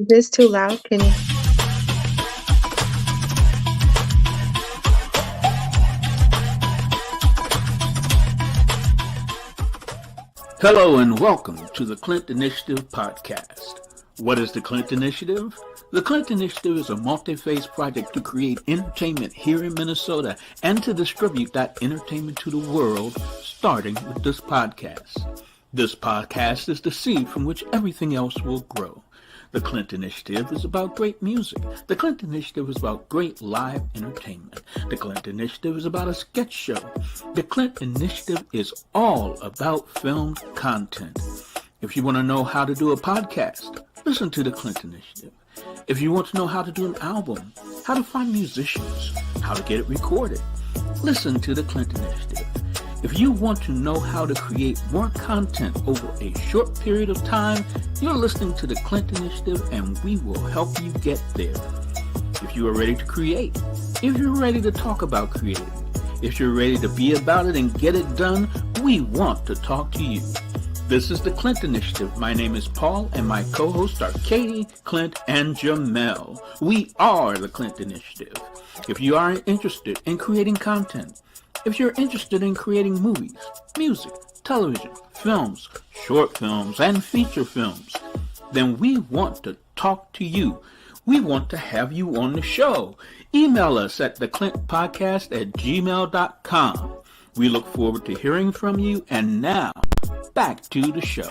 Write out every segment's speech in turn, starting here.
this too loud? Can you? Hello and welcome to the Clint Initiative podcast. What is the Clint Initiative? The Clint Initiative is a multi-phase project to create entertainment here in Minnesota and to distribute that entertainment to the world, starting with this podcast. This podcast is the seed from which everything else will grow. The Clint Initiative is about great music. The Clint Initiative is about great live entertainment. The Clint Initiative is about a sketch show. The Clint Initiative is all about filmed content. If you want to know how to do a podcast, listen to the Clint Initiative. If you want to know how to do an album, how to find musicians, how to get it recorded, listen to the Clint Initiative. If you want to know how to create more content over a short period of time, you're listening to the Clint Initiative and we will help you get there. If you are ready to create, if you're ready to talk about creating, if you're ready to be about it and get it done, we want to talk to you. This is the Clint Initiative. My name is Paul and my co-hosts are Katie, Clint, and Jamel. We are the Clint Initiative. If you are interested in creating content, if you're interested in creating movies, music, television, films, short films, and feature films, then we want to talk to you. We want to have you on the show. Email us at theclintpodcast@gmail.com. We look forward to hearing from you. And now, back to the show.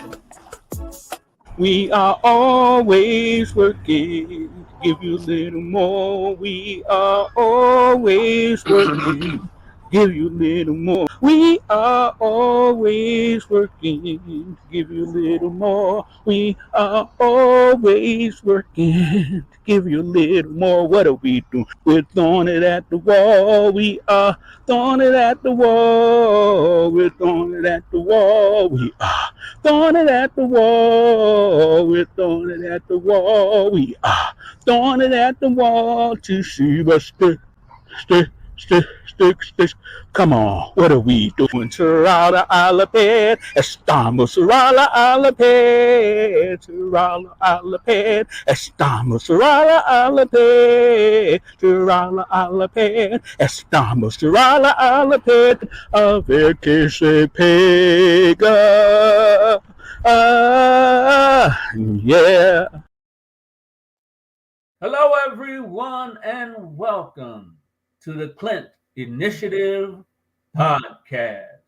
We are always working to give you a little more. We are always working. Give you a little more. We are always working to give you a little more. We are always working to give you a little more. What are we doing? We're throwing it at the wall. We are throwing it at the wall. We're throwing it at the wall. We are throwing it at the wall. We're throwing it at the wall. We are throwing it at the wall to see what's stick. Come on, what are we doing? Sarala alaped, estamos sarala alaped, sarala alaped, estamos sarala alaped, sarala alaped, estamos sarala alaped, a ver que se pega. Yeah. Hello, everyone, and welcome to the Clint Initiative podcast.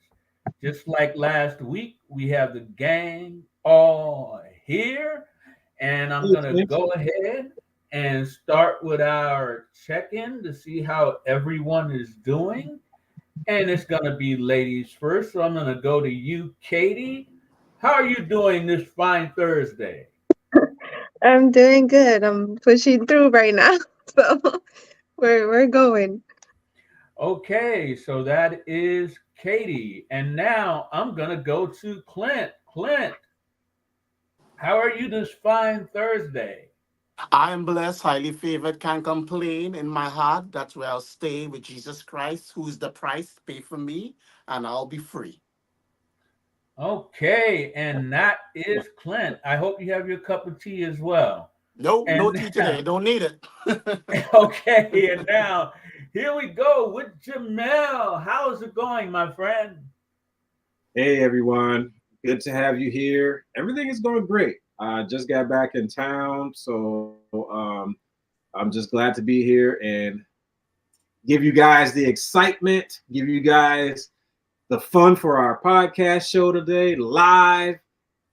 Just like last week, we have the gang all here, and I'm going to go ahead and start with our check-in to see how everyone is doing. And it's going to be ladies first, so I'm going to go to you, Katie. How are you doing this fine Thursday? I'm doing good. I'm pushing through right now. So we're going. Okay, so that is Katie. And now I'm going to go to Clint. Clint, how are you this fine Thursday? I am blessed, highly favored, can't complain in my heart. That's where I'll stay with Jesus Christ, who is the price paid for me, and I'll be free. Okay, and that is Clint. I hope you have your cup of tea as well. No And tea today. Don't need it. okay, and now here we go with Jamel. How's it going, my friend? Hey everyone, good to have you here. Everything is going great. I just got back in town, so I'm just glad to be here and give you guys the excitement, give you guys the fun for our podcast show today, live.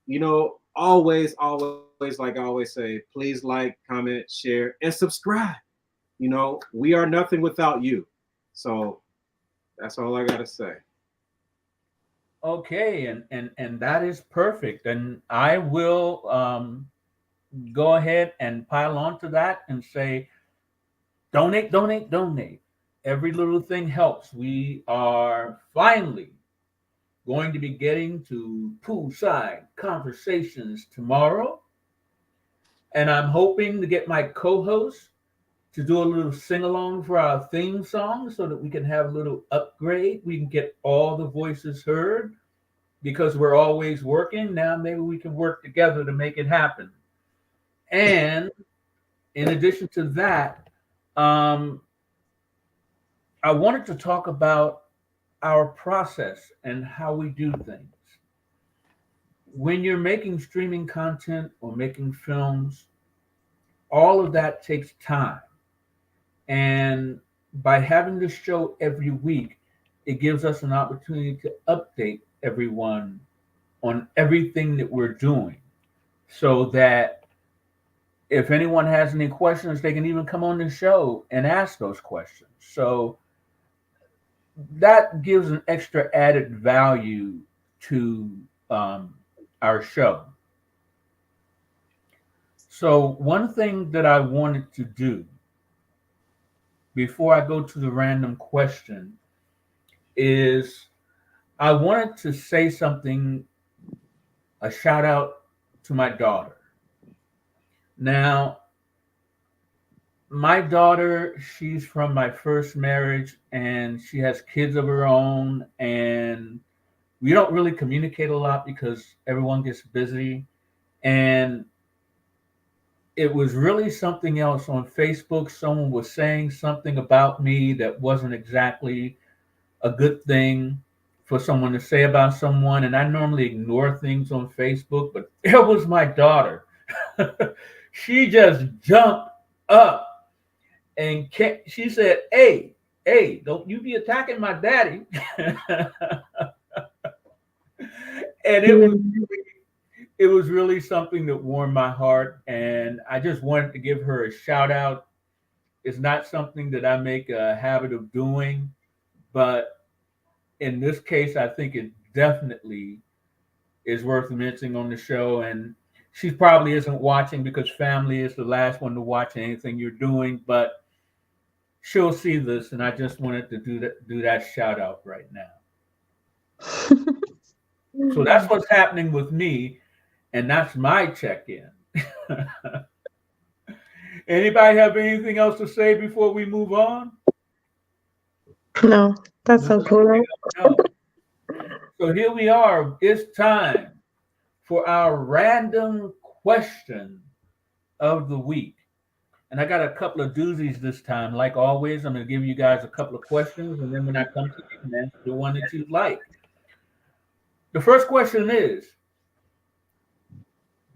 You know, always, like I always say, please like, comment, share, and subscribe. You know, we are nothing without you. So that's all I gotta say. Okay, and that is perfect. And I will go ahead and pile on to that and say, donate, donate, donate. Every little thing helps. We are finally going to be getting to poolside conversations tomorrow. And I'm hoping to get my co-host to do a little sing-along for our theme song so that we can have a little upgrade. We can get all the voices heard because we're always working. Now maybe we can work together to make it happen. And in addition to that, um, I wanted to talk about our process and how we do things. When you're making streaming content or making films, all of that takes time. And by having this show every week, it gives us an opportunity to update everyone on everything that we're doing so that if anyone has any questions, they can even come on the show and ask those questions. So that gives an extra added value to um, our show. So, one thing that I wanted to do before I go to the random question is I wanted to say something, a shout out to my daughter. Now, my daughter, she's from my first marriage and she has kids of her own. And we don't really communicate a lot because everyone gets busy. And it was really something else on Facebook. Someone was saying something about me that wasn't exactly a good thing for someone to say about someone. And I normally ignore things on Facebook, but it was my daughter. She just jumped up and she said, hey, don't you be attacking my daddy. And it Yeah. was it was really something that warmed my heart, and I just wanted to give her a shout out. It's not something that I make a habit of doing, but in this case, I think it definitely is worth mentioning on the show. And she probably isn't watching because family is the last one to watch anything you're doing, but she'll see this, and I just wanted to do that shout out right now. So that's what's happening with me, and that's my check-in. Anybody have anything else to say before we move on? No, that's No, so cool. no. So here we are. It's time for our random question of the week. And I got a couple of doozies this time. Like always, I'm going to give you guys a couple of questions, and then when I come to you, you can answer the one that you like. The first question is,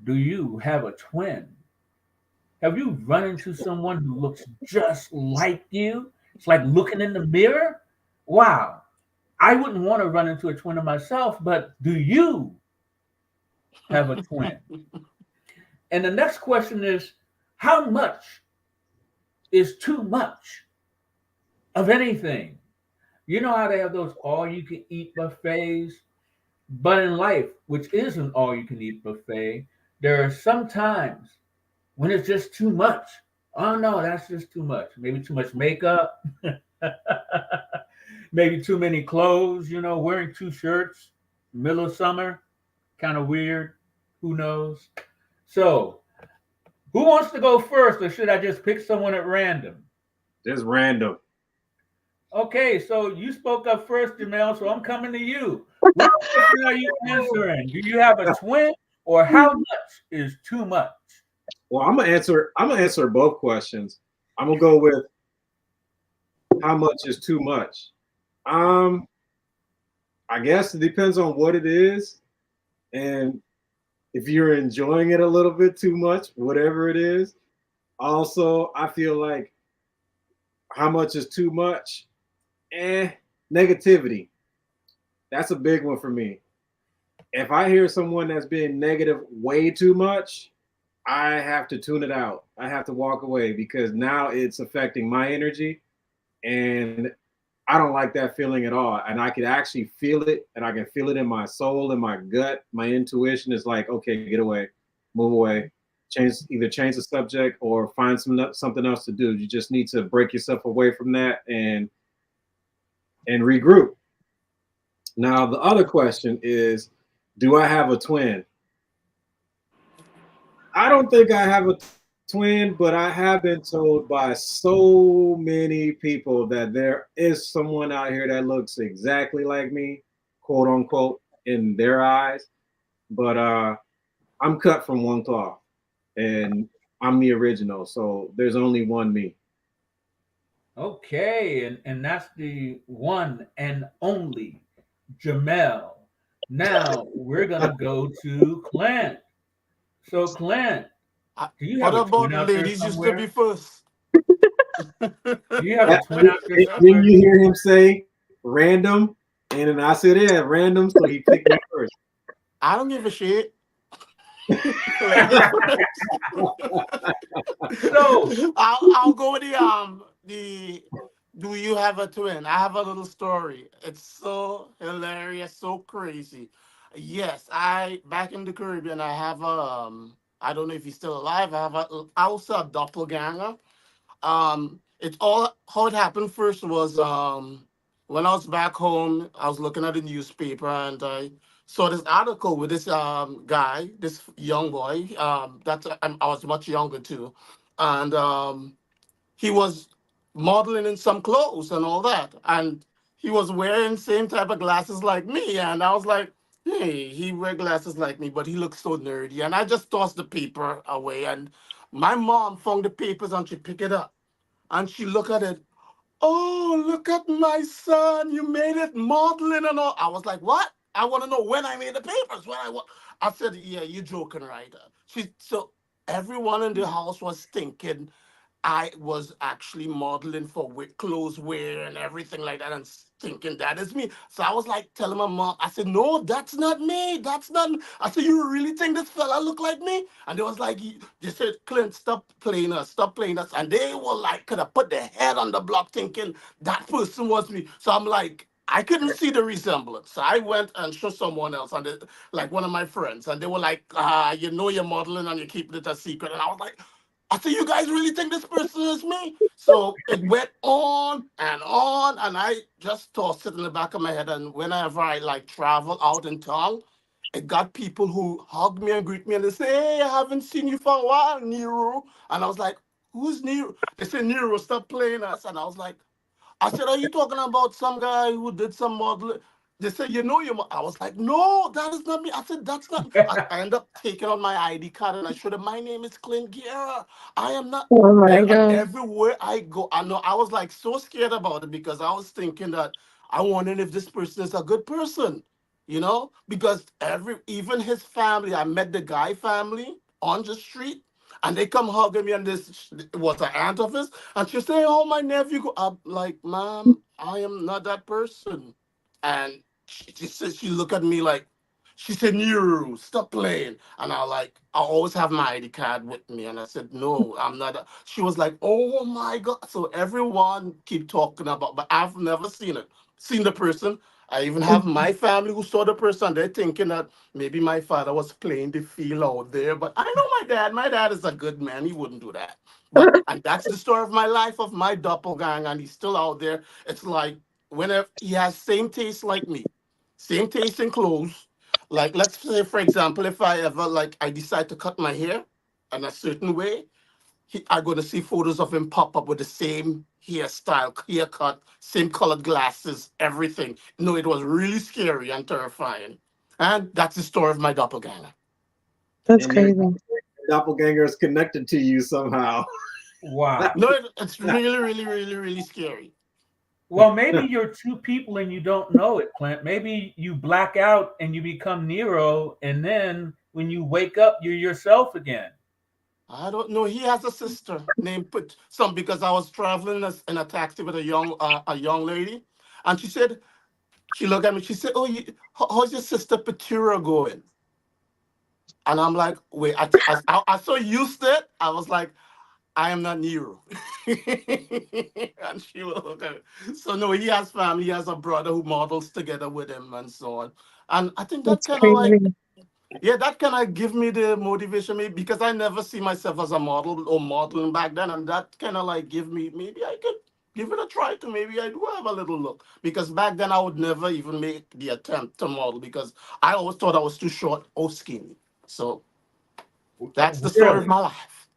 do you have a twin? Have you run into someone who looks just like you? It's like looking in the mirror. Wow. I wouldn't want to run into a twin of myself, but do you have a twin? And the next question is, how much is too much of anything? You know how they have those all you can eat buffets? But in life, which isn't all you can eat buffet, there are some times when it's just too much. Oh no, that's just too much. Maybe too much makeup, maybe too many clothes, wearing two shirts, middle of summer, kind of weird. Who knows? So, who wants to go first, or should I just pick someone at random? Just random. Okay, so you spoke up first, Jamel, so I'm coming to you. What question are you answering? Do you have a twin, or how much is too much? Well, I'm gonna answer. I'm gonna answer both questions. I'm gonna go with how much is too much. Um, I guess it depends on what it is, and if you're enjoying it a little bit too much, whatever it is. Also, I feel like how much is too much? Negativity. That's a big one for me. If I hear someone that's being negative way too much, I have to tune it out. I have to walk away because now it's affecting my energy and I don't like that feeling at all. And I can actually feel it and I can feel it in my soul, in my gut. My intuition is like, okay, get away, move away, change the subject or find something else to do. You just need to break yourself away from that and regroup. Now, the other question is, do I have a twin? I don't think I have a twin, but I have been told by so many people that there is someone out here that looks exactly like me, quote unquote, in their eyes. But I'm cut from one cloth. And I'm the original. So there's only one me. Okay, and that's the one and only Jamel. Now we're gonna go to Clint. So Clint, do you What have a twin about out there ladies used to be somewhere? first? Do you have a twin out there Then somewhere? you hear him say random, and then I said, yeah, random. So he picked me first. I don't give a shit. Ladies first. So I'll go with the do you have a twin? I have a little story. It's so hilarious, so crazy. Yes, I back in the Caribbean I have I don't know if he's still alive. I also a doppelganger. It all how it happened first was when I was back home, I was looking at the newspaper and I saw this article with this guy, this young boy. I was much younger too, and he was modeling in some clothes and all that, and he was wearing same type of glasses like me, and I was like. Hey, he wear glasses like me, but he looks so nerdy. And I just tossed the paper away. And my mom found the papers and she picked it up and she looked at it. Oh, look at my son! You made it modeling and all. I was like, what? I want to know when I made the papers. I said, yeah, you joking, right? So everyone in the house was thinking I was actually modeling for clothes wear and everything like that, and thinking that is me. So I was like telling my mom, I said, "No, that's not me. That's not." I said, "You really think this fella look like me?" And they was like, "They said, Clint, stop playing us." And they were like, could have put their head on the block, thinking that person was me. So I'm like. I couldn't see the resemblance. So I went and showed someone else, and like one of my friends, and they were like, you know you're modeling and you're keeping it a secret. And I was like, I said, you guys really think this person is me? So it went on, and I just tossed it in the back of my head. And whenever I like travel out in town, it got people who hug me and greet me and they say, hey, I haven't seen you for a while, Nero. And I was like, who's Nero? They said, Nero, stop playing us. And I was like, I said, are you talking about some guy who did some modeling? They said, you know, I was like, no, that is not me. I said, that's not. I ended up taking out my ID card and I showed him, my name is Clint Guerra. I am not. Oh my And God. everywhere I go, I know I was like so scared about it because I was thinking that I wondered if this person is a good person, because even his family, I met the guy family on the street and they come hugging me and this was an aunt of his and she say, "Oh, my nephew." I'm like, "Mom, I am not that person." And she said, she looked at me like, she said, "Nero, stop playing." And I always have my ID card with me. And I said, "No, I'm not." She was like, "Oh my God." So everyone keep talking about, but I've never seen the person. I even have my family who saw the person. They're thinking that maybe my father was playing the field out there. But I know my dad. My dad is a good man. He wouldn't do that. And that's the story of my life, of my doppelganger, and he's still out there. It's like whenever he has same taste like me, same taste in clothes. Like let's say, for example, if I ever like I decide to cut my hair in a certain way, I'm gonna see photos of him pop up with the same hairstyle, haircut, same colored glasses, everything. No, it was really scary and terrifying. And that's the story of my doppelganger. That's And your crazy. doppelganger is connected to you somehow. wow. No, it's really, really, really, really scary. Well, maybe you're two people and you don't know it, Clint. Maybe you black out and you become Nero, and then when you wake up, you're yourself again. I don't know. He has a sister named Put some because I was traveling in a taxi with a young lady, and she looked at me. She said, "Oh, how's your sister Petura going?" And I'm like, "Wait, I so used to it. I was like, I am not Nero." And she will look at it. So no, he has family. He has a brother who models together with him and so on. And I think that That's kind of like crazy. yeah, that kind of give me the motivation, maybe because I never see myself as a model or modeling back then, and that kind of like give me maybe I could give it a try to maybe I do have a little look because back then I would never even make the attempt to model because I always thought I was too short or skinny. So that's the story of Really? my life.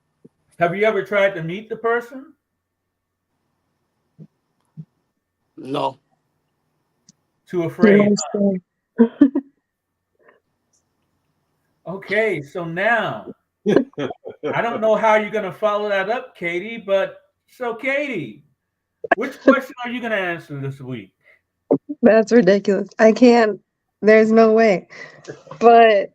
Have you ever tried to meet the person? No, Too No, afraid. sir. Okay, so now I don't know how you're going to follow that up, Katie, but so, Katie, which question are you going to answer this week? That's ridiculous. I can't. There's no way. But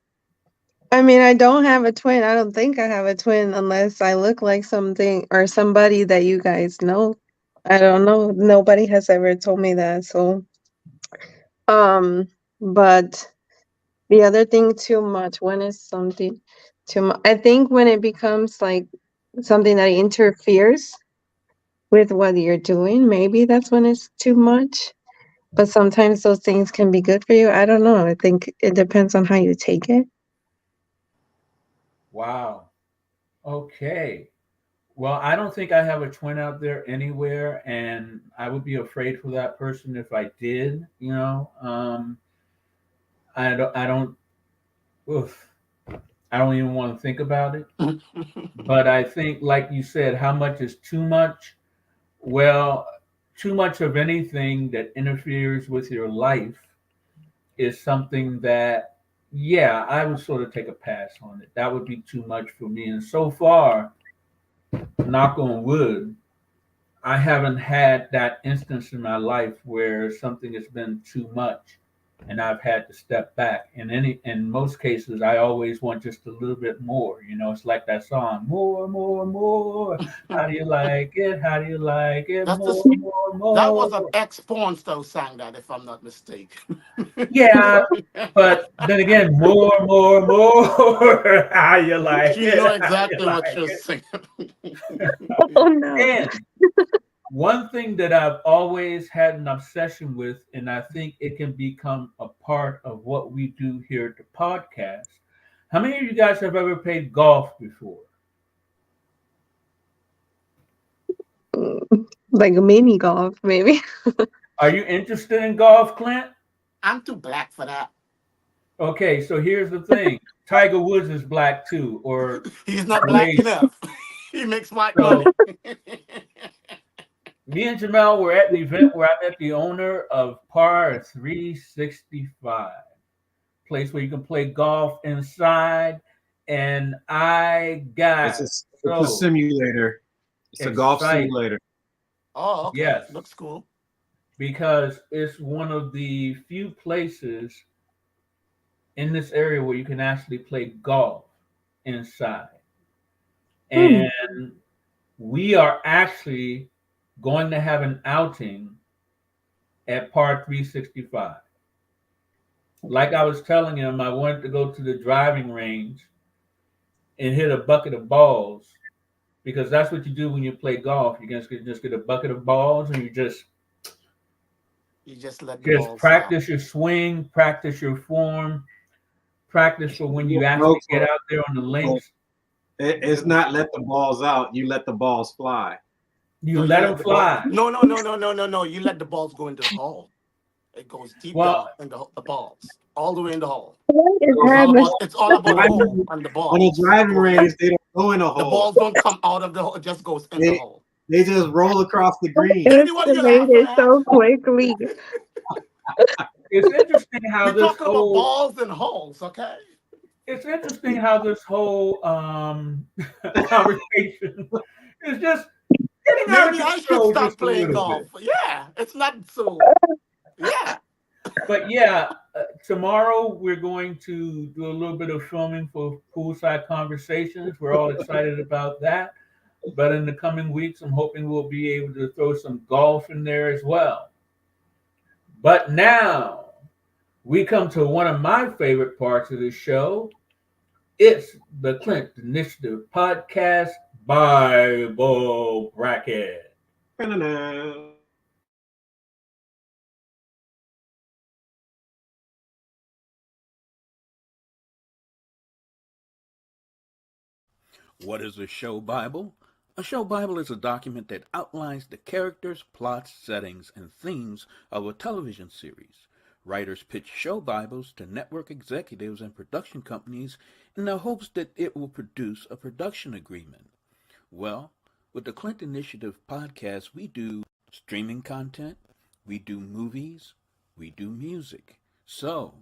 I mean, I don't have a twin. I don't think I have a twin unless I look like something or somebody that you guys know. I don't know. Nobody has ever told me that. So, um, but the other thing, too much. When is something too much? I think when it becomes like something that interferes with what you're doing, maybe that's when it's too much. But sometimes those things can be good for you. I don't know. I think it depends on how you take it. Wow. Okay. Well, I don't think I have a twin out there anywhere, and I would be afraid for that person if I did. I don't. Oof, I don't even want to think about it. But I think, like you said, how much is too much? Well, too much of anything that interferes with your life is something that, yeah, I would sort of take a pass on it. That would be too much for me. And so far, knock on wood, I haven't had that instance in my life where something has been too much and I've had to step back. In most cases I always want just a little bit more. It's like that song, more, more, more. How do you like it? How do you like it? That's More, the more, that more. was an ex-porn star sang that, if I'm not mistaken. Yeah, but then again, more, more, more. How you like You know it? How you exactly what like you're it? saying. Oh no. And one thing that I've always had an obsession with, and I think it can become a part of what we do here at the podcast. How many of you guys have ever played golf before? Like a mini golf, maybe. Are you interested in golf, Clint? I'm too black for that. Okay, so here's the thing. Tiger Woods is black too, He's not or black Asian. enough. He makes white So money. me and Jamel were at the event where I met the owner of Par 365, place where you can play golf inside, and I It's got a so simulator. It's a golf excited. simulator. Oh, okay. Yes, Looks cool. because it's one of the few places in this area where you can actually play golf inside. Hmm. And we are actually going to have an outing at Par 365. Like I was telling him, I wanted to go to the driving range and hit a bucket of balls because that's what you do when you play golf. You just get a bucket of balls and you You just let the just ball fly. practice your swing, practice your form, practice for when you No, actually get out there on the Clint, links. it's not let the balls out. You let the balls fly. You No, you let them let the ball. fly. No, no, no, no, no, no, no. You let the balls go into the hole. It goes deep Well, down in the balls, all the way in the hole. What is So It's all happening? about it's all about the hole driving, and the on a balls driving going in. range, they don't go in a The hole. balls don't come out of the hole; it just goes in the They hole. they just roll across the green. Katie, what are you laughing Escalated at? so quickly. it's interesting how We're this talking about whole balls and holes, okay? it's interesting how this whole conversation is just getting out of Maybe I should control start just a playing little golf. bit. Yeah, it's not so. Yeah. But yeah, tomorrow we're going to do a little bit of filming for Poolside Conversations. We're all excited about that. But in the coming weeks, I'm hoping we'll be able to throw some golf in there as well. But now we come to one of my favorite parts of the show. It's the Clint Initiative Podcast Bible Bracket. What is a show Bible? A show Bible is a document that outlines the characters, plots, settings, and themes of a television series. Writers pitch show Bibles to network executives and production companies in the hopes that it will produce a production agreement. Well, with the Clint Initiative podcast, we do streaming content, we do movies, we do music. So,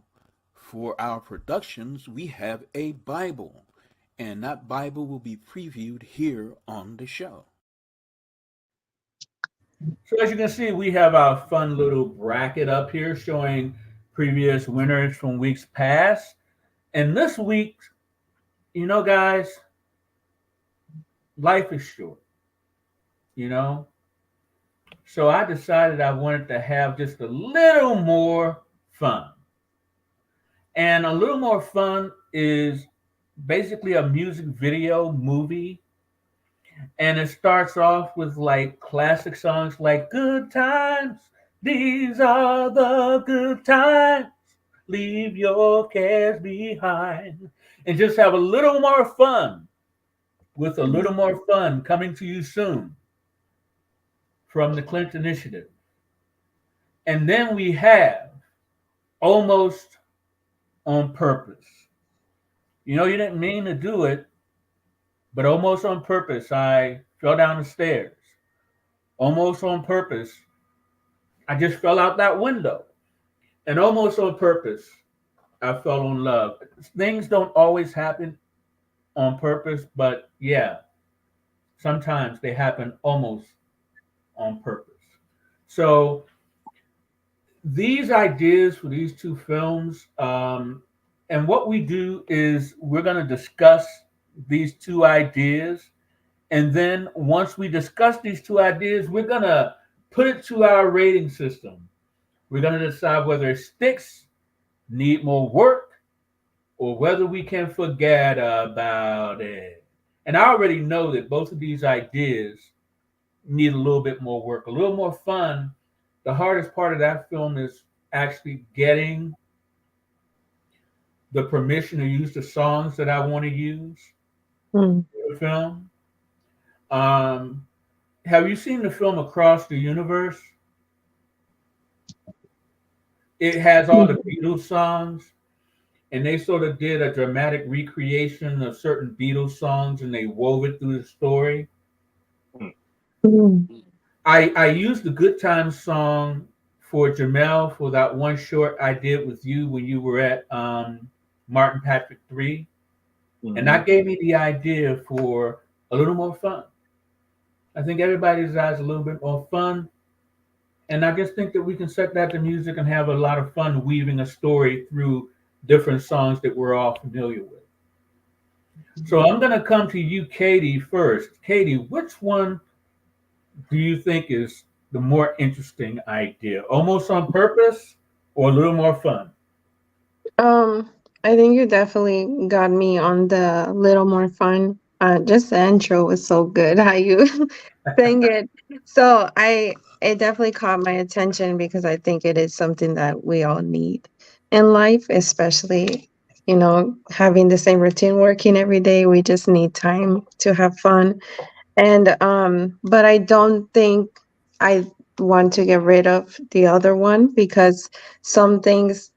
for our productions, we have a Bible. and that Bible will be previewed here on the show. So as you can see, we have our fun little bracket up here showing previous winners from weeks past. And this week, guys, life is short, you know? So I decided I wanted to have just a little more fun. And a little more fun is basically a music video movie. And it starts off with like classic songs like Good Times. These are the good times. Leave your cares behind. And just have a little more fun with a little more fun coming to you soon from the Clint Initiative. And then we have Almost on Purpose. You didn't mean to do it, but almost on purpose, I fell down the stairs. Almost on purpose, I just fell out that window. And almost on purpose, I fell in love. Things don't always happen on purpose, but yeah, sometimes they happen almost on purpose. So these ideas for these two films, and what we do is we're going to discuss these two ideas. And then once we discuss these two ideas, we're going to put it to our rating system. We're going to decide whether it sticks, need more work, or whether we can forget about it. And I already know that both of these ideas need a little bit more work, a little more fun. The hardest part of that film is actually getting the permission to use the songs that I want to use Mm. for the film. Um, have you seen the film Across the Universe? It has all the Beatles songs, and they sort of did a dramatic recreation of certain Beatles songs, and they wove it through the story. Mm. I used the Good Times song for Jamel for that one short I did with you when you were at Martin Patrick 3. And that gave me the idea for a little more fun. I think everybody desires a little bit more fun. And I just think that we can set that to music and have a lot of fun weaving a story through different songs that we're all familiar with. So I'm going to come to you, Katie, first. Katie, which one do you think is the more interesting idea? Almost on purpose or a little more fun? Um, I think you definitely got me on the little more fun. Just the intro was so good how you sang it. So it definitely caught my attention because I think it is something that we all need in life, especially, having the same routine working every day. We just need time to have fun. And but I don't think I want to get rid of the other one because some things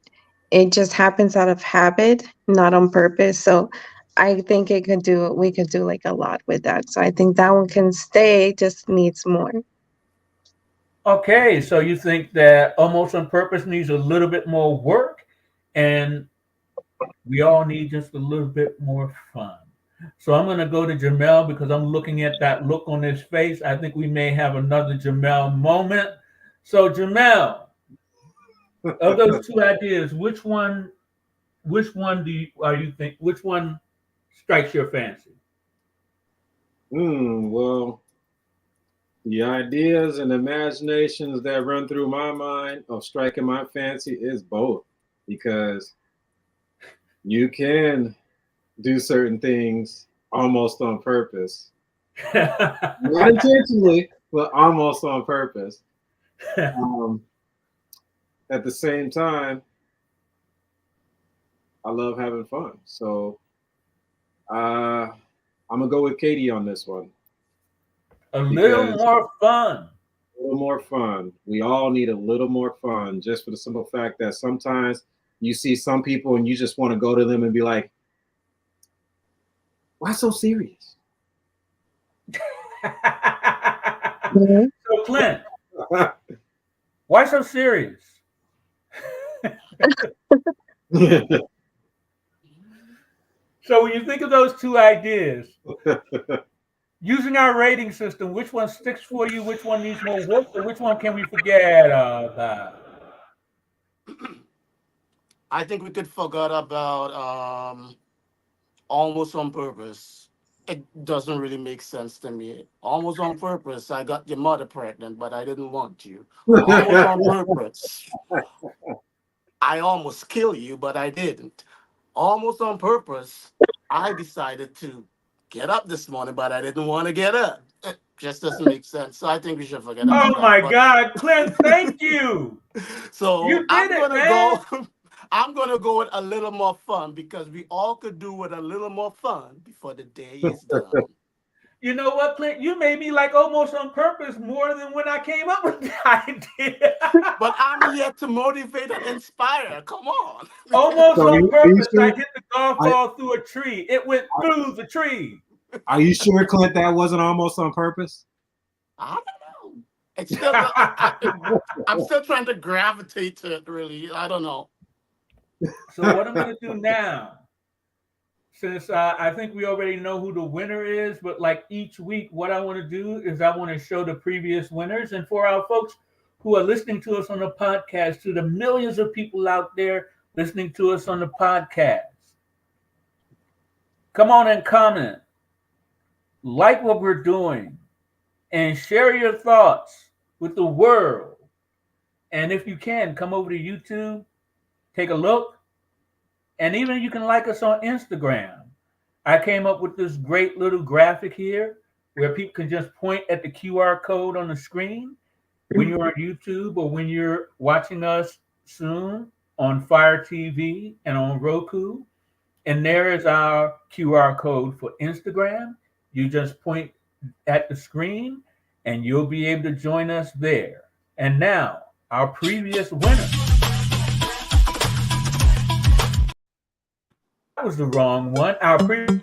it just happens out of habit, not on purpose. So I think we could do like a lot with that. So I think that one can stay, just needs more. Okay, so you think that Almost on Purpose needs a little bit more work and we all need just a little bit more fun. So I'm going to go to Jamel because I'm looking at that look on his face. I think we may have another Jamel moment. So Jamel, of those two ideas, which one which one strikes your fancy? Well, the ideas and imaginations that run through my mind of striking my fancy is both, because you can do certain things almost on purpose, not intentionally, but almost on purpose. Um, at the same time, I love having fun. So I'm gonna go with Katie on this one A little because more fun. a little more fun. We all need a little more fun, just for the simple fact that sometimes you see some people and you just want to go to them and be like, "Why so serious?" Mhm. So Clint, why so serious? So when you think of those two ideas, using our rating system, which one sticks for you? Which one needs more work? Or which one can we forget about? I think we could forget about almost on purpose. It doesn't really make sense to me. Almost on purpose. I got your mother pregnant, but I didn't want you. Almost on purpose. I almost kill you, but I didn't. Almost on purpose. I decided to get up this morning, but I didn't want to get up. It just doesn't make sense. So I think we should forget Oh about that. my But God, Clint, thank you. so You did I'm it, gonna man. go. I'm gonna go with a little more fun because we all could do with a little more fun before the day is done. You know what, Clint? You made me like almost on purpose more than when I came up with the idea. But I'm here to motivate and inspire. Come on. Almost So on are you purpose, I sure? hit the golf Are, ball through a tree. It went through the tree. are you sure, Clint, that wasn't almost on purpose? I don't know. It's still. I'm still trying to gravitate to it. Really, I don't know. So what I'm going to do now, since I think we already know who the winner is, but like each week, what I want to do is I want to show the previous winners. And for our folks who are listening to us on the podcast, to the millions of people out there listening to us on the podcast, come on and comment, like what we're doing, and share your thoughts with the world. And if you can, come over to YouTube, take a look, and even you can like us on Instagram. I came up with this great little graphic here where people can just point at the QR code on the screen when you're on YouTube or when you're watching us soon on Fire TV and on Roku. And there is our QR code for Instagram. You just point at the screen and you'll be able to join us there. And now, our previous winner. That was the wrong one. Our previous.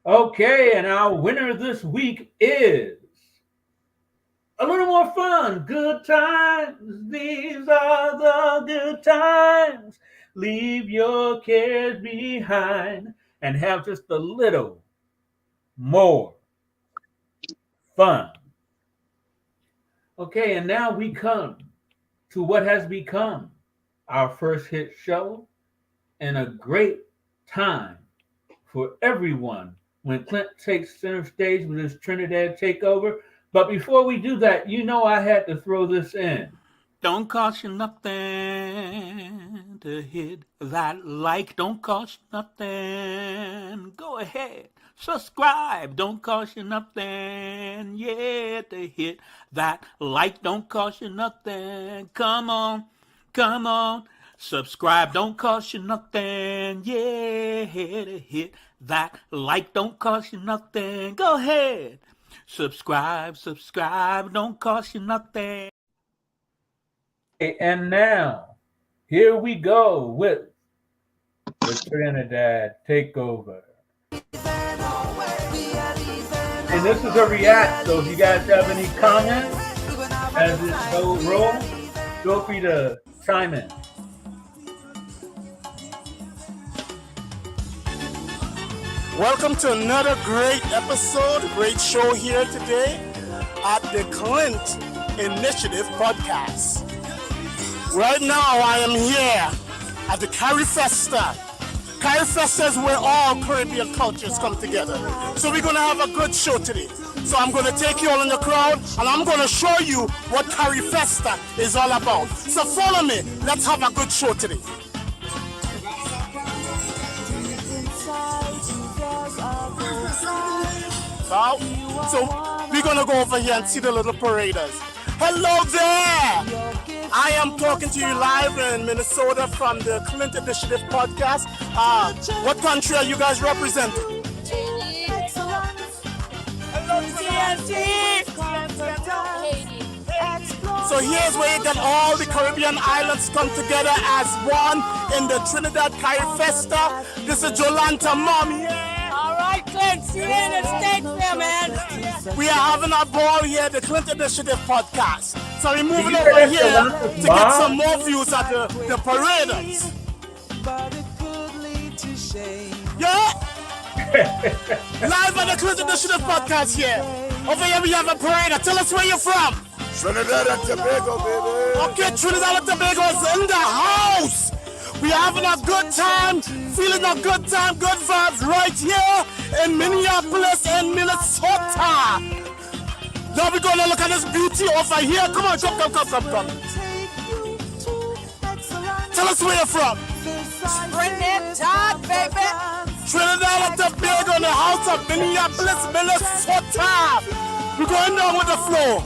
Okay, and our winner this week is a little more fun. Good times. These are the good times. Leave your cares behind and have just a little more fun. Okay, and now we come to what has become our first hit show and a great time for everyone when Clint takes center stage with his Trinidad takeover. But before we do that, you know I had to throw this in. Don't cost you nothing to hit that like. Don't cost you nothing. Go ahead. Subscribe. Don't cost you nothing. Yeah, to hit that like. Don't cost you nothing. Come on. Come on. Subscribe. Don't cost you nothing. Yeah, to hit that like. Don't cost you nothing. Go ahead. Subscribe. Subscribe. Don't cost you nothing. And now, here we go with the Trinidad takeover. And this is a react, so if you guys have any comments as it goes roll, feel free to chime in. Welcome to another great episode, great show here today at the Clint Initiative podcast. Right now I am here at the Carrie Festa. Carrie Festa is where all Caribbean cultures come together. So we're going to have a good show today. So I'm going to take you all in the crowd and I'm going to show you what Carrie Festa is all about. So follow me. Let's have a good show today. So we're going to go over here and see the little paraders. Hello there! I am talking to you live in Minnesota from the Clint Initiative podcast. What country are you guys representing? Hello, TNT! So here's where you get all the Caribbean islands come together as one in the Trinidad Carrie Festa. This is Jolanta Mom. Yeah. All right, Clint, see you in the States there, man. We are having a ball here, the Clint Initiative podcast. So we're moving over here to get some more views at the paraders. Yeah? Live on the Clint Initiative podcast here. Over here we have a parader. Tell us where you're from. Trinidad and Tobago, baby. Okay, Trinidad and Tobago is in the house. We're having a good time, feeling a good time, good vibes right here in Minneapolis and Minnesota. Now we're going to look at this beauty over here. Come on, come. Tell us where you're from. Trinidad, baby. Trinidad and Tobago in the house of Minneapolis, Minnesota. We're going down with the flow.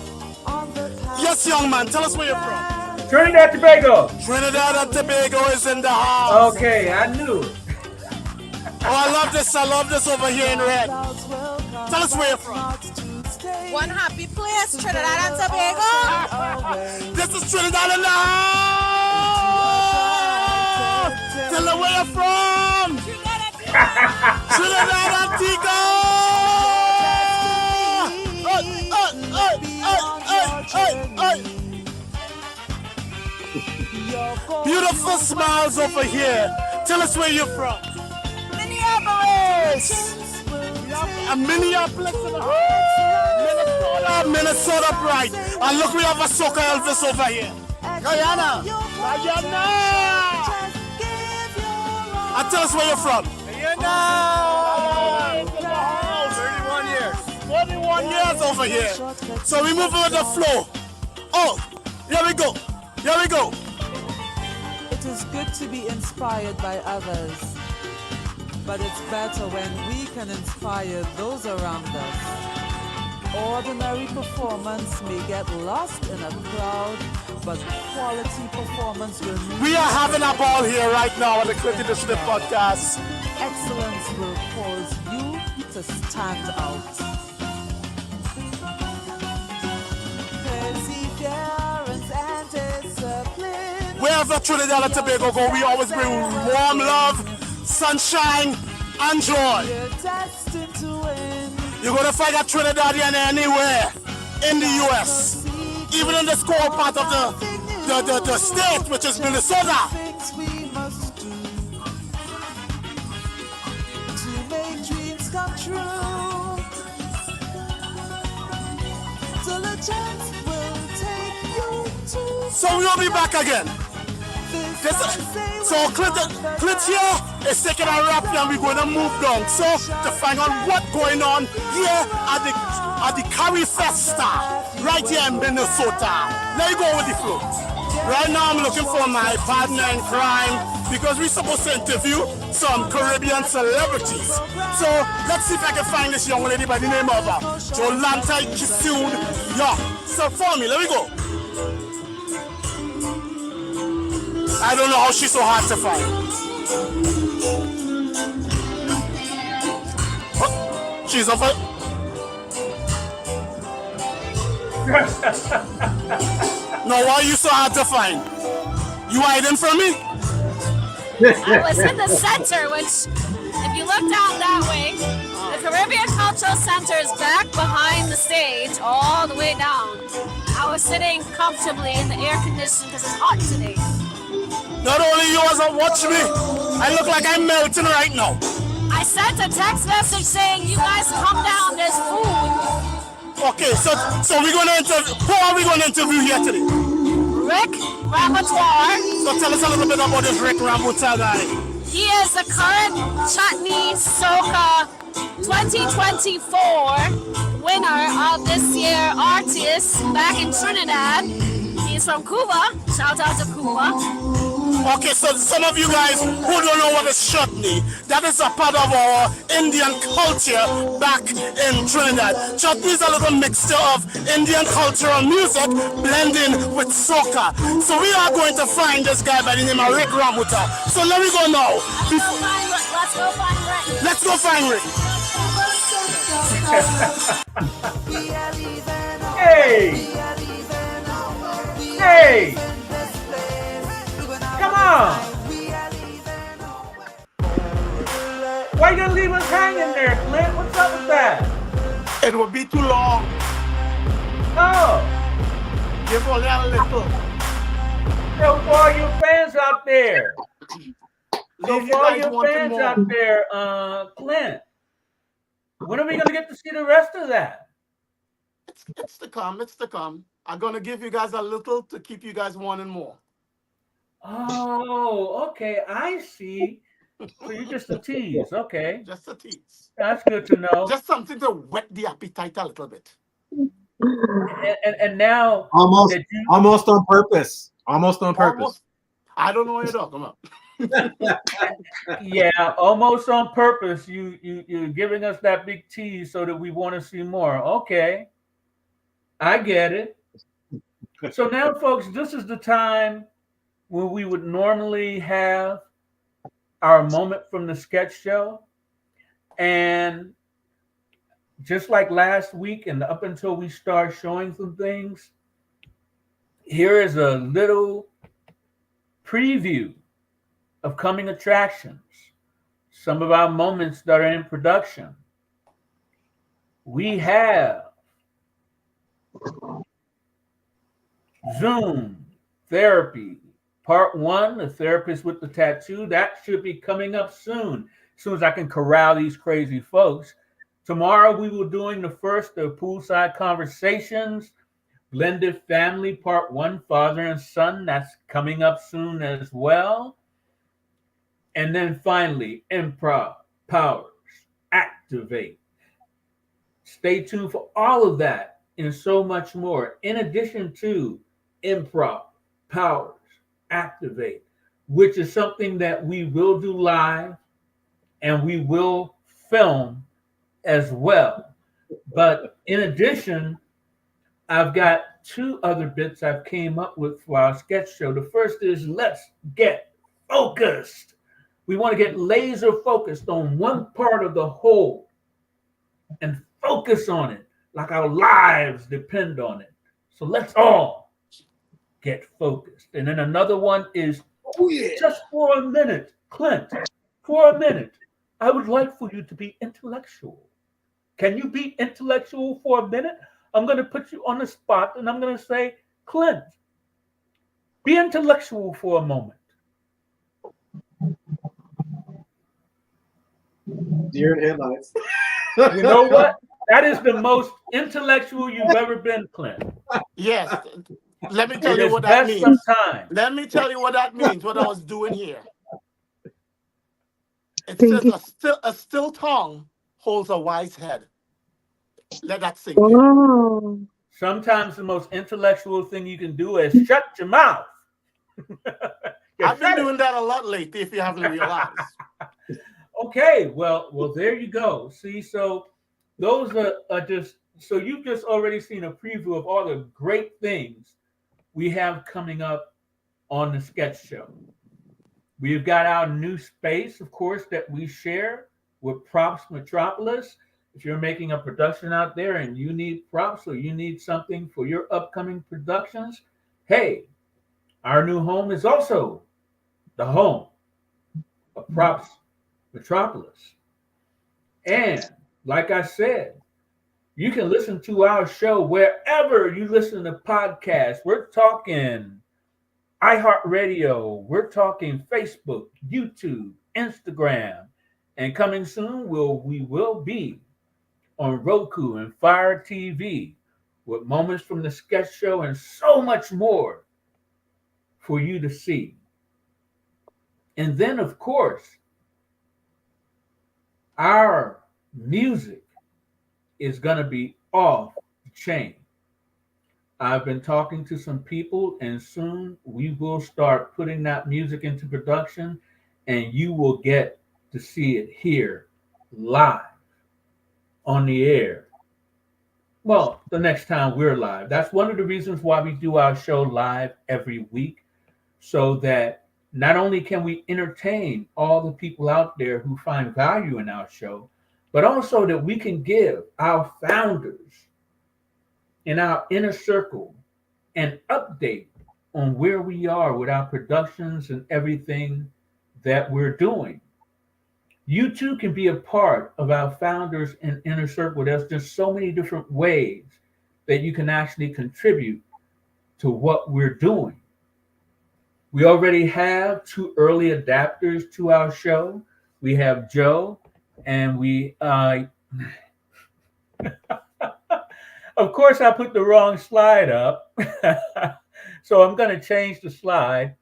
Yes, young man, tell us where you're from. Trinidad Tobago. Trinidad and Tobago is in the house. Okay, I knew it. Oh, I love this over here in red. Tell us where you're from. One happy place, Trinidad and Tobago. This is Trinidad in the house. Tell them where you're from. Trinidad Antigua. Beautiful smiles over here. Tell us where you're from. Minneapolis. Minneapolis in the house. Minnesota pride. And look, we have a soccer Elvis over here. Guyana. And tell us where you're from. Guyana. 31 years over here. So we move with the flow. Oh, here we go. It is good to be inspired by others, but it's better when we can inspire those around us. Ordinary performance may get lost in a crowd, but quality performance will never. We are having a ball here right now on the Clint Initiative podcast. Excellence will cause you to stand out. Perseverance and discipline. Wherever Trinidad and Tobago go, we always bring warm love, sunshine, and joy. You're destined to win. You're going to find a Trinidadian anywhere in the U.S. even in the score part of the state, which is Minnesota. Things we must do to make dreams come true. Till a chance will take you to. So we'll be back again. So Clint here is taking a rap and we're going to move down. So to find out what's going on here at the Curry Festa, right here in Minnesota. Let me go with the flow. Right now I'm looking for my partner in crime because we're supposed to interview some Caribbean celebrities. So let's see if I can find this young lady by the name of Jolanta Kisoud. Yeah, so for me, let me go. I don't know how she's so hard to find. Oh, she's off it. No, why are you so hard to find? You hiding from me? I was in the center, which, if you look down that way, the Caribbean Cultural Center is back behind the stage, all the way down. I was sitting comfortably in the air conditioning because it's hot today. Not only you as watch me, I look like I'm melting right now. I sent a text message saying, you guys come down, there's food. Okay, so we're going to interview, who are we going to interview here today? Rick Raboteur. So tell us a little bit about this Rick Raboteur guy. He is the current Chutney Soca 2024 winner of this year Artist back in Trinidad. He's from Cuba. Shout out to Cuba. Okay, so some of you guys who don't know what is chutney, that is a part of our Indian culture back in Trinidad. Chutney is a little mixture of Indian cultural music blending with soca. So we are going to find this guy by the name of Rick Raboteur. So let me go now. Let's go find Rick. Hey! Hey! Come on! Why you gonna leave us hanging there, Clint? What's up with that? It will be too long. Oh! Give only a little. So for all you fans out there, Leave you guys wanting more. Clint, when are we gonna get to see the rest of that? It's to come. It's to come. I'm gonna give you guys a little to keep you guys wanting more. Oh, okay, I see. So you're just a tease, okay? Just a tease. That's good to know. Just something to whet the appetite a little bit. And now almost on purpose. Almost on purpose. Almost, I don't know what you're talking about. Yeah, almost on purpose. You're giving us that big tease so that we want to see more. Okay, I get it. So now, folks, this is the time when we would normally have our moment from the sketch show, and just like last week and up until we start showing some things, here is a little preview of coming attractions, some of our moments that are in production. We have Zoom Therapy, Part 1, the therapist with the tattoo. That should be coming up soon as I can corral these crazy folks. Tomorrow we will be doing the first of Poolside Conversations, Blended Family, Part 1, Father and Son. That's coming up soon as well. And then finally, Improv Powers Activate. Stay tuned for all of that and so much more. In addition to Improv Powers Activate, which is something that we will do live and we will film as well. But in addition, I've got two other bits I've came up with for our sketch show. The first is let's get focused. We want to get laser focused on one part of the whole and focus on it like our lives depend on it. So let's all get focused. And then another one is just for a minute, Clint, for a minute, I would like for you to be intellectual. Can you be intellectual for a minute? I'm going to put you on the spot and I'm going to say, Clint, be intellectual for a moment. Deer in headlights. You know what? That is the most intellectual you've ever been, Clint. Yes. Let me It tell you is what that best means. sometimes. Let me tell you what that means, what I was doing here. It Thank says you. a still tongue holds a wise head. Let that sink in. Oh, Sometimes the most intellectual thing you can do is shut your mouth. You I've been shut it. doing that a lot lately, if you haven't realized. Okay, well, there you go. See, so those are just so you've just already seen a preview of all the great things we have coming up on the sketch show. We've got our new space, of course, that we share with Props Metropolis. If you're making a production out there and you need props or you need something for your upcoming productions, hey, our new home is also the home of Props Metropolis. And like I said, you can listen to our show wherever you listen to podcasts. We're talking iHeartRadio, we're talking Facebook, YouTube, Instagram, and coming soon we will be on Roku and Fire TV with moments from the sketch show and so much more for you to see. And then, of course, our music is going to be off the chain. I've been talking to some people, and soon we will start putting that music into production, and you will get to see it here live on the air. Well, the next time we're live. That's one of the reasons why we do our show live every week, so that not only can we entertain all the people out there who find value in our show, but also that we can give our founders in our inner circle an update on where we are with our productions and everything that we're doing. You too can be a part of our founders and inner circle. There's just so many different ways that you can actually contribute to what we're doing. We already have two early adapters to our show. We have Joe, and of course, I put the wrong slide up. So I'm going to change the slide.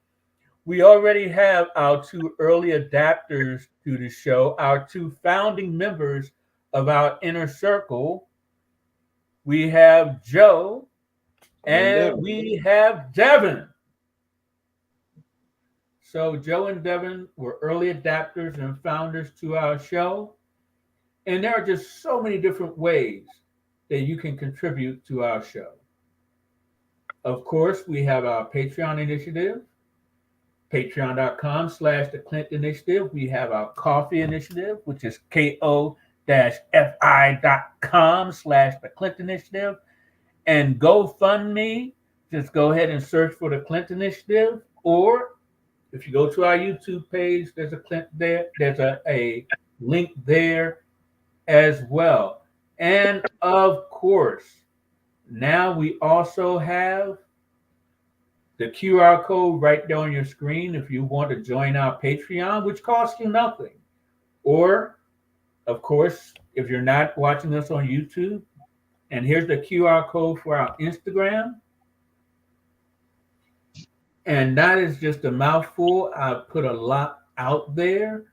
We already have our two early adapters to the show, our two founding members of our inner circle. We have Joe and we have Devin. So Joe and Devin were early adapters and founders to our show. And there are just so many different ways that you can contribute to our show. Of course, we have our Patreon initiative, patreon.com/the Clint Initiative. We have our coffee initiative, which is ko-fi.com/the Clint Initiative. And GoFundMe, just go ahead and search for the Clint Initiative. Or if you go to our YouTube page, there's a Clint there. There's a link there as well. And of course, now we also have the QR code right there on your screen if you want to join our Patreon, which costs you nothing. Or, of course, if you're not watching us on YouTube, and here's the QR code for our Instagram. And that is just a mouthful. I put a lot out there.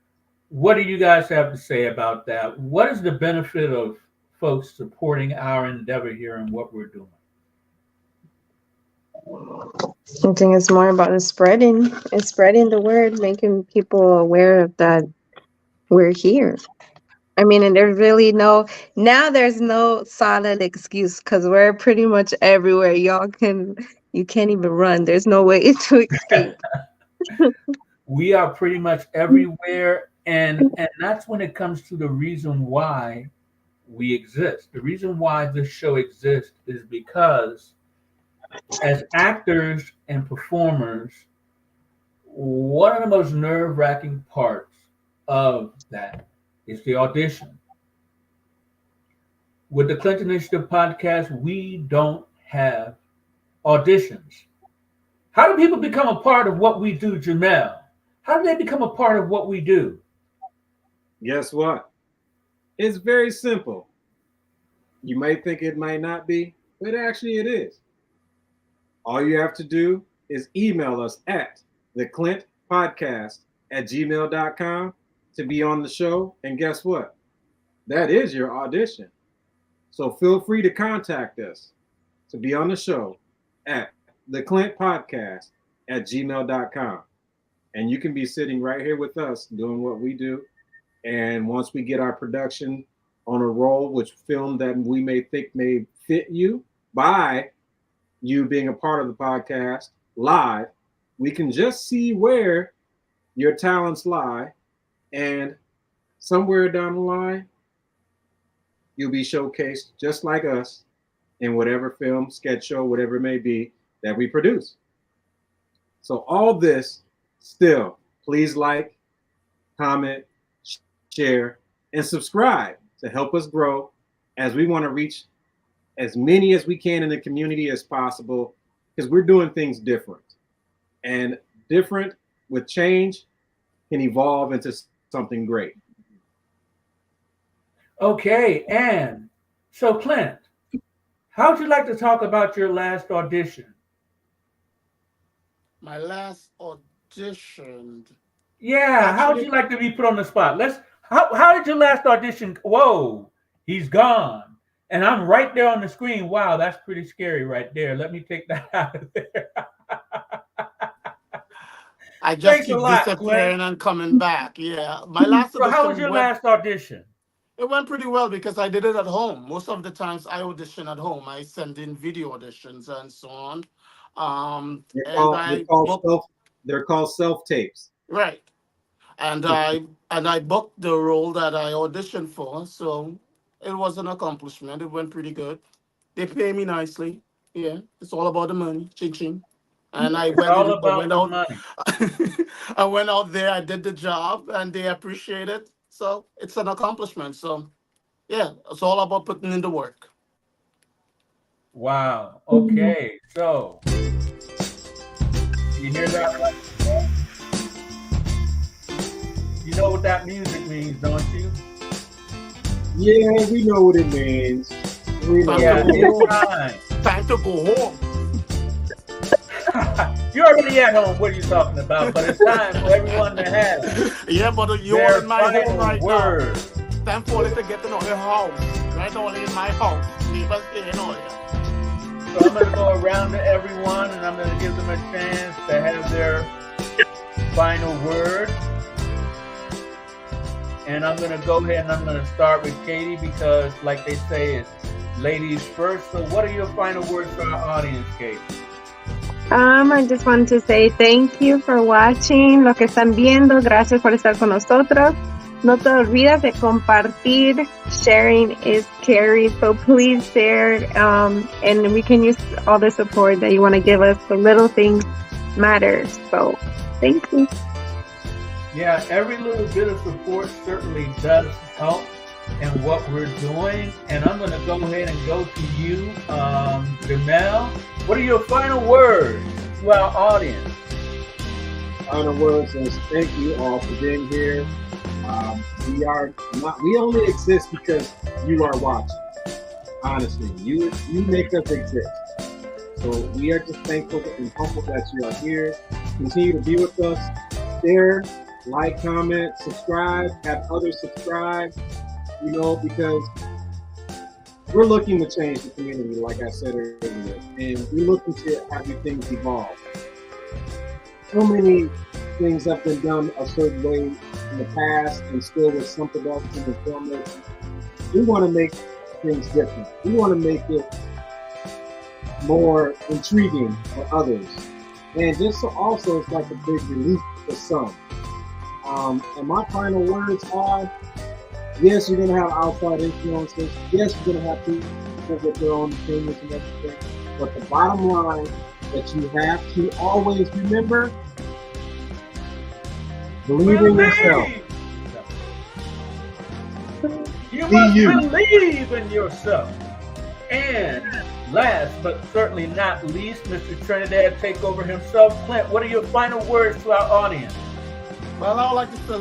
What do you guys have to say about that? What is the benefit of folks supporting our endeavor here and what we're doing? I think it's more about spreading the word, making people aware of that we're here. I mean, and there's really there's no solid excuse because we're pretty much everywhere. You can't even run. There's no way to escape. We are pretty much everywhere. And that's when it comes to the reason why we exist. The reason why this show exists is because as actors and performers, one of the most nerve-wracking parts of that is the audition. With the Clint Initiative podcast, we don't have auditions. How do people become a part of what we do, Jamel? How do they become a part of what we do? Guess what? It's very simple. You might think it might not be, but actually it is. All you have to do is email us at theclintpodcast@gmail.com to be on the show. And guess what? That is your audition. So feel free to contact us to be on the show at theclintpodcast@gmail.com. And you can be sitting right here with us doing what we do. And once we get our production on a roll, which film that we may think may fit you by you being a part of the podcast live, we can just see where your talents lie. And somewhere down the line, you'll be showcased just like us in whatever film, sketch show, whatever it may be that we produce. So all this still, please like, comment, share, and subscribe to help us grow as we want to reach as many as we can in the community as possible, because we're doing things different. And different with change can evolve into something great. Okay, and so Clint, how would you like to talk about your last audition? My last audition. Yeah, how would you like to be put on the spot? How did your last audition? Whoa, he's gone. And I'm right there on the screen. Wow, that's pretty scary right there. Let me take that out of there. I just keep disappearing and coming back. Yeah. My last audition. So how was your last audition? It went pretty well because I did it at home. Most of the times I audition at home. I send in video auditions and so on. They're called self-tapes. Right. And I booked the role that I auditioned for. So it was an accomplishment. It went pretty good. They pay me nicely. Yeah. It's all about the money. Ching ching. And I went out. I went out there, I did the job, and they appreciate it. So it's an accomplishment. So yeah, it's all about putting in the work. Wow. Okay. So you hear that? You know what that music means, don't you? Yeah, we know what it means. Time to go home. You're already at home. What are you talking about? But it's time for everyone to have. Yeah, but you're in my home right now. Time for it to get to know your house. Right only in my house. People staying on here. So I'm going to go around to everyone and I'm going to give them a chance to have their final word. And I'm going to go ahead and I'm going to start with Katie because, like they say, it's ladies first. So what are your final words for our audience, Katie? I just want to say thank you for watching. Lo que están viendo, gracias por estar con nosotros. No te olvides de compartir. Sharing is caring, so please share. And we can use all the support that you want to give us. The little things matter. So thank you. Yeah, every little bit of support certainly does help in what we're doing. And I'm going to go ahead and go to you, Jamel. What are your final words to our audience? Final words is thank you all for being here. We only exist because you are watching. Honestly, you make us exist. So we are just thankful and humble that you are here. Continue to be with us. Share, like, comment, subscribe, have others subscribe. Because we're looking to change the community, like I said earlier, and we're looking to have things evolve. So many things have been done a certain way in the past, and still with some production and filmmaking. We want to make things different. We want to make it more intriguing for others, and just so also it's like a big relief for some. And my final words are: yes, you're going to have outside influences. Yes, you're going to have people with their own opinions and everything. But the bottom line that you have to always remember, believe in yourself. You must believe in yourself and last but certainly not least, Mr. Trinidad Takeover himself. Clint, what are your final words to our audience? Well, I would like to say,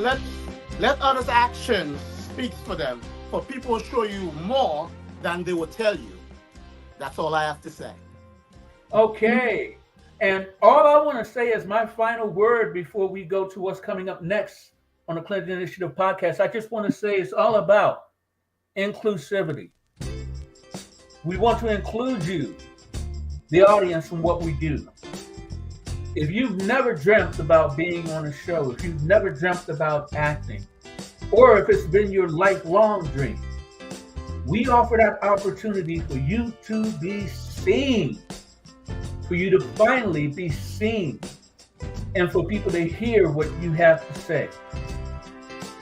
let others' actions speak for them. For people will show you more than they will tell you. That's all I have to say. Okay. And all I want to say is my final word before we go to what's coming up next on the Clint Initiative podcast. I just want to say it's all about inclusivity. We want to include you, the audience, in what we do. If you've never dreamt about being on a show, if you've never dreamt about acting, or if it's been your lifelong dream, we offer that opportunity for you to be seen, for you to finally be seen, and for people to hear what you have to say.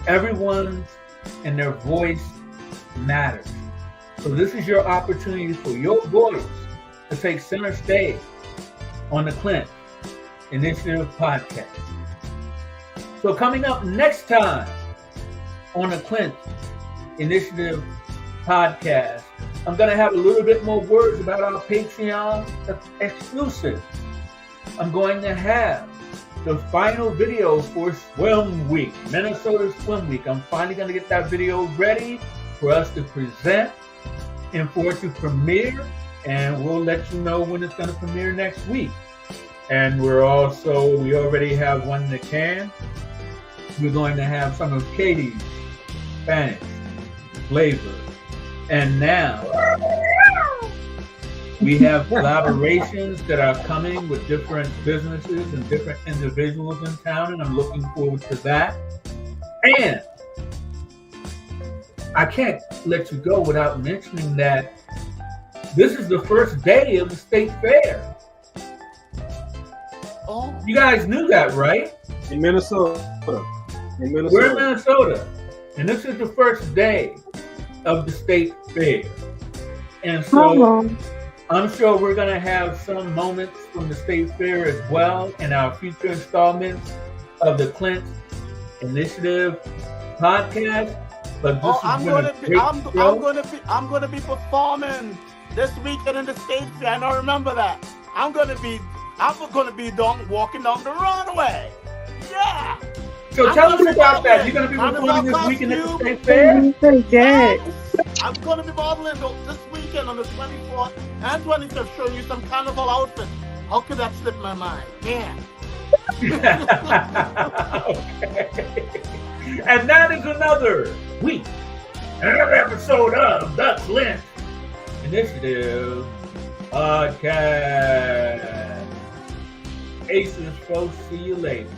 Everyone and their voice matters. So this is your opportunity for your voice to take center stage on the Clint Initiative podcast. So coming up next time on the Clint Initiative podcast, I'm going to have a little bit more words about our Patreon exclusive. I'm going to have the final video for Swim Week, Minnesota Swim Week. I'm finally going to get that video ready for us to present and for it to premiere, and we'll let you know when it's going to premiere next week. And we already have one in the can. We're going to have some of Katie's Spanish flavor. And now we have collaborations that are coming with different businesses and different individuals in town, and I'm looking forward to that. And I can't let you go without mentioning that this is the first day of the state fair. Oh, you guys knew that, right? In Minnesota. We're in Minnesota, and this is the first day of the state fair. And so I'm sure we're going to have some moments from the state fair as well in our future installments of the Clint Initiative podcast. But this I'm going to be performing this weekend in the state fair. And I remember that. I'm going to be walking down the runway. Yeah. So tell us about that. You're going to be performing this weekend at the state fair? I'm going to be modeling this weekend on the 24th and 25th, showing you some carnival outfits. How could that slip my mind? Yeah. Okay. And that is another week, another episode of the Clint Initiative podcast. Aces, folks, see you later.